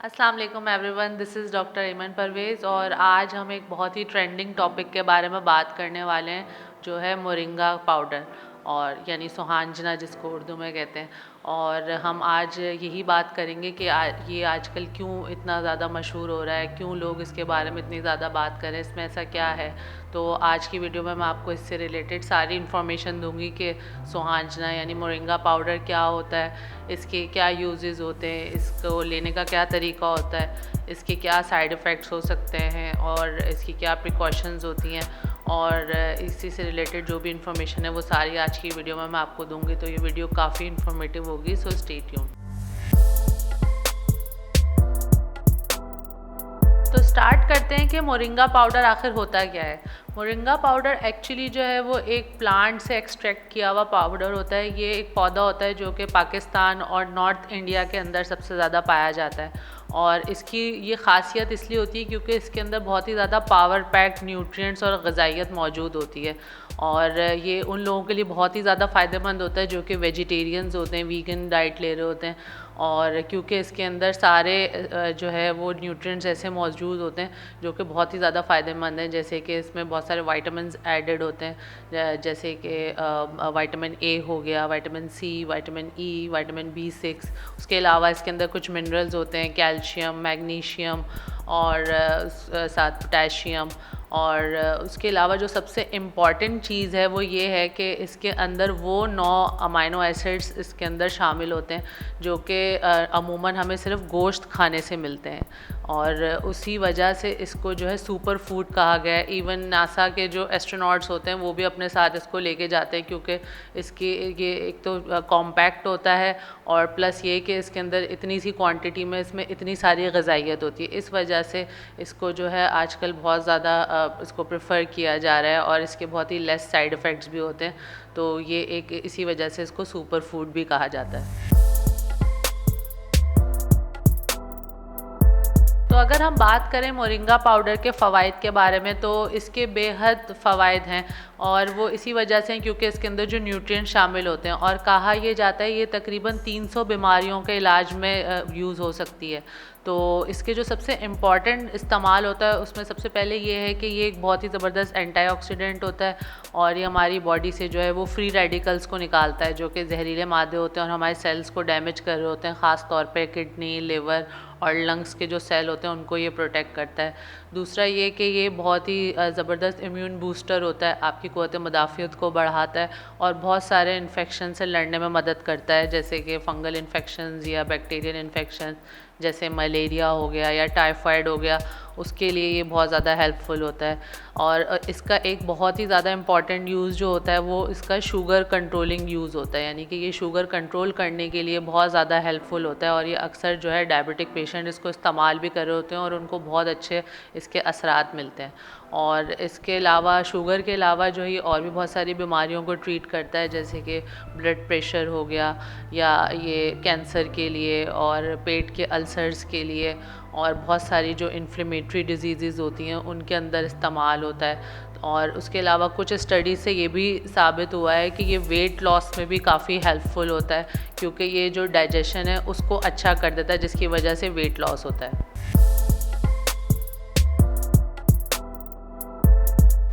अस्सलाम वालेकुम everyone, this is doctor ईमन परवेज़ और आज हम एक बहुत ही ट्रेंडिंग टॉपिक के बारे में बात करने वाले हैं जो है मोरिंगा पाउडर और यानी सुहांजना जिसको उर्दू में कहते हैं। और हम आज यही बात करेंगे कि ये आजकल क्यों इतना ज़्यादा मशहूर हो रहा है, क्यों लोग इसके बारे में इतनी ज़्यादा बात कर रहे हैं, इसमें ऐसा क्या है। तो आज की वीडियो में मैं आपको इससे रिलेटेड सारी इन्फॉर्मेशन दूंगी कि सुहांजना यानी मोरिंगा पाउडर क्या होता है, इसके क्या यूजेस होते हैं, इसको लेने का क्या तरीका होता है, इसके क्या साइड इफ़ेक्ट्स हो सकते हैं और इसकी क्या प्रिकॉशंस होती हैं। और इसी से रिलेटेड जो भी इन्फॉर्मेशन है वो सारी आज की वीडियो में मैं आपको दूंगी। तो ये वीडियो काफ़ी इन्फॉर्मेटिव होगी, सो स्टे ट्यून्ड। तो स्टार्ट करते हैं कि मोरिंगा पाउडर आखिर होता क्या है। मोरिंगा पाउडर एक्चुअली जो है वो एक प्लांट से एक्सट्रैक्ट किया हुआ पाउडर होता है। ये एक पौधा होता है जो कि पाकिस्तान और नॉर्थ इंडिया के अंदर सबसे ज़्यादा पाया जाता है। और इसकी ये ख़ासियत इसलिए होती है क्योंकि इसके अंदर बहुत ही ज़्यादा पावर पैक्ड न्यूट्रिएंट्स और ग़िज़ाइयत मौजूद होती है। और ये उन लोगों के लिए बहुत ही ज़्यादा फ़ायदेमंद होता है जो कि वेजिटेरियंस होते हैं, वीगन डाइट ले रहे होते हैं। और क्योंकि इसके अंदर सारे जो है वो न्यूट्रिएंट्स ऐसे मौजूद होते हैं जो कि बहुत ही ज़्यादा फ़ायदेमंद हैं। जैसे कि इसमें बहुत सारे वाइटामिन्स एडेड होते हैं, जैसे कि विटामिन ए हो गया, vitamin C, vitamin E, vitamin B6। उसके अलावा इसके अंदर कुछ मिनरल्स होते हैं, कैल्शियम, मैग्नीशियम और साथ पोटेशियम। और उसके अलावा जो सबसे इम्पॉर्टेंट चीज़ है वो ये है कि इसके अंदर वो 9 अमाइनो एसिड्स इसके अंदर शामिल होते हैं जो कि अमूमन हमें सिर्फ गोश्त खाने से मिलते हैं। और उसी वजह से इसको जो है सुपर फूड कहा गया है। इवन नासा के जो एस्ट्रोनॉट्स होते हैं वो भी अपने साथ इसको लेके जाते हैं क्योंकि इसकी ये एक तो कॉम्पैक्ट होता है और प्लस ये कि इसके अंदर इतनी सी क्वांटिटी में इसमें इतनी सारी ग़िज़ाइयत होती है। इस वजह से इसको जो है आजकल बहुत ज़्यादा इसको प्रेफर किया जा रहा है और इसके बहुत ही लेस साइड इफ़ेक्ट्स भी होते हैं। तो ये एक इसी वजह से इसको सुपर फूड भी कहा जाता है। तो अगर हम बात करें मोरिंगा पाउडर के फ़वाइद के बारे में तो इसके बेहद फ़वाइद हैं और वो इसी वजह से हैं क्योंकि इसके अंदर जो न्यूट्रिएंट शामिल होते हैं। और कहा ये जाता है ये तकरीबन 300 बीमारियों के इलाज में यूज़ हो सकती है। तो इसके जो सबसे इम्पॉर्टेंट इस्तेमाल होता है उसमें सबसे पहले ये है कि ये एक बहुत ही ज़बरदस्त एंटीऑक्सीडेंट होता है और ये हमारी बॉडी से जो है वो फ्री रेडिकल्स को निकालता है जो कि जहरीले मादे होते हैं और हमारे सेल्स को डैमेज कर रहे होते हैं, ख़ास तौर पे किडनी, लिवर और लंग्स के जो सेल होते हैं उनको ये प्रोटेक्ट करता है। दूसरा ये कि ये बहुत ही ज़बरदस्त इम्यून बूस्टर होता है, आपकी क़ुव्वत मुदाफ़ियत को बढ़ाता है और बहुत सारे इन्फेक्शन से लड़ने में मदद करता है, जैसे कि फ़ंगल इन्फेक्शंस या बैक्टीरियल इन्फेक्शन जैसे मलेरिया हो गया या टाइफाइड हो गया, उसके लिए ये बहुत ज़्यादा हेल्पफुल होता है। और इसका एक बहुत ही ज़्यादा इम्पॉर्टेंट यूज़ जो होता है वो इसका शुगर कंट्रोलिंग यूज़ होता है, यानी कि ये शुगर कंट्रोल करने के लिए बहुत ज़्यादा हेल्पफुल होता है। और ये अक्सर जो है डायबिटिक पेशेंट इसको इस्तेमाल भी कर रहे होते हैं और उनको बहुत अच्छे इसके असरात मिलते हैं। और इसके अलावा शुगर के अलावा जो ये और भी बहुत सारी बीमारियों को ट्रीट करता है, जैसे कि ब्लड प्रेशर हो गया या ये कैंसर के लिए और पेट के अल्सर्स के लिए और बहुत सारी जो इन्फ्लेमेटरी डिजीज़ होती हैं उनके अंदर इस्तेमाल होता है। और उसके अलावा कुछ स्टडी से ये भी साबित हुआ है कि ये वेट लॉस में भी काफ़ी हेल्पफुल होता है क्योंकि ये जो डाइजेशन है उसको अच्छा कर देता है जिसकी वजह से वेट लॉस होता है।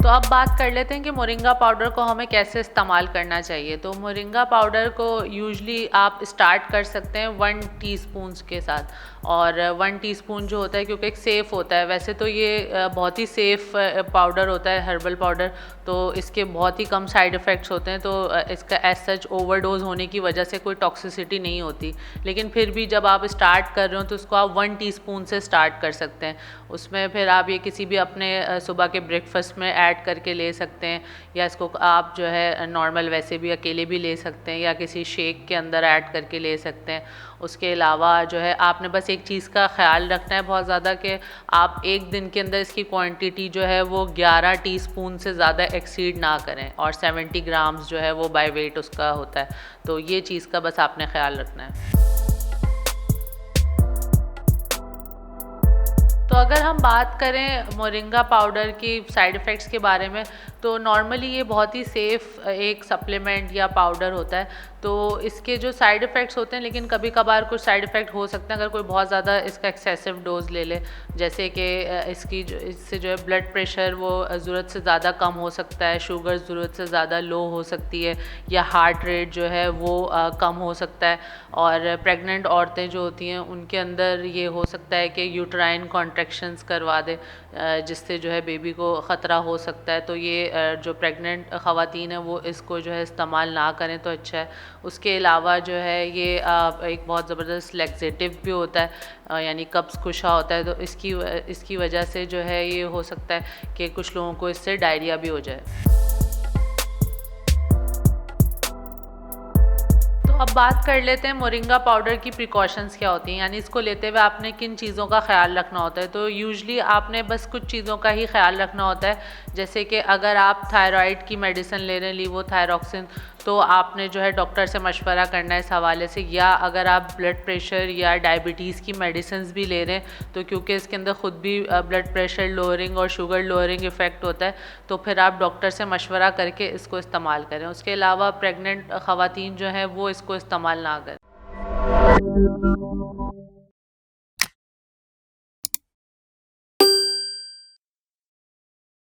तो अब बात कर लेते हैं कि मोरिंगा पाउडर को हमें कैसे इस्तेमाल करना चाहिए। तो मोरिंगा पाउडर को यूजुअली आप स्टार्ट कर सकते हैं 1 टीस्पून के साथ। और 1 टीस्पून जो होता है क्योंकि एक सेफ़ होता है, वैसे तो ये बहुत ही सेफ़ पाउडर होता है, हर्बल पाउडर, तो इसके बहुत ही कम साइड इफ़ेक्ट्स होते हैं। तो इसका एज सच ओवरडोज होने की वजह से कोई टॉक्सिसिटी नहीं होती। लेकिन फिर भी जब आप स्टार्ट कर रहे हो तो उसको आप 1 टीस्पून से स्टार्ट कर सकते हैं। उसमें फिर आप ये किसी भी अपने सुबह के ब्रेकफास्ट में ऐड करके ले सकते हैं या इसको आप जो है नॉर्मल वैसे भी अकेले भी ले सकते हैं या किसी शेक के अंदर ऐड करके ले सकते हैं। उसके अलावा जो है आपने बस एक चीज़ का ख्याल रखना है बहुत ज़्यादा कि आप एक दिन के अंदर इसकी क्वांटिटी जो है वो 11 टीस्पून से ज़्यादा एक्सीड ना करें और 70 ग्राम्स जो है वो बाय वेट उसका होता है। तो ये चीज़ का बस आपने ख्याल रखना है। तो अगर हम बात करें मोरिंगा पाउडर की साइड इफ़ेक्ट्स के बारे में, तो नॉर्मली ये बहुत ही सेफ़ एक सप्लीमेंट या पाउडर होता है। तो इसके जो साइड इफ़ेक्ट्स होते हैं, लेकिन कभी कभार कुछ साइड इफ़ेक्ट हो सकते हैं अगर कोई बहुत ज़्यादा इसका एक्सेसिव डोज ले ले। जैसे कि इससे जो है ब्लड प्रेशर वो ज़रूरत से ज़्यादा कम हो सकता है, शुगर ज़रूरत से ज़्यादा लो हो सकती है, या हार्ट रेट जो है वो कम हो सकता है। और प्रेग्नेंट औरतें जो होती हैं उनके अंदर ये हो सकता है कि यूट्राइन कॉन्ट्रैक्शंस करवा दे, जिससे जो है बेबी को ख़तरा हो सकता है। तो ये जो प्रेग्नेंट ख़वातीन हैं वो इसको जो है इस्तेमाल ना करें तो अच्छा है। उसके अलावा जो है ये एक बहुत ज़बरदस्त लैक्सेटिव भी होता है, यानी कब्ज़ कुशा होता है। तो इसकी वजह से जो है ये हो सकता है कि कुछ लोगों को इससे डायरिया भी हो जाए। तो अब बात कर लेते हैं मोरिंगा पाउडर की प्रिकॉशंस क्या होती हैं, यानी इसको लेते हुए आपने किन चीज़ों का ख्याल रखना होता है। तो यूजुअली आपने बस कुछ चीज़ों का ही ख्याल रखना होता है, जैसे कि अगर आप थायराइड की मेडिसिन ले रहे हैं, लीवोथायरॉक्सिन, तो आपने जो है डॉक्टर से मशवरा करना है इस हवाले से। या अगर आप ब्लड प्रेशर या डायबिटीज़ की मेडिसिन भी ले रहे हैं, तो क्योंकि इसके अंदर ख़ुद भी ब्लड प्रेशर लोअरिंग और शुगर लोअरिंग इफ़ेक्ट होता है, तो फिर आप डॉक्टर से मशवरा करके इसको इस्तेमाल करें। उसके अलावा प्रेग्नेंट ख़वातीन जो हैं वो इसको इस्तेमाल ना करें।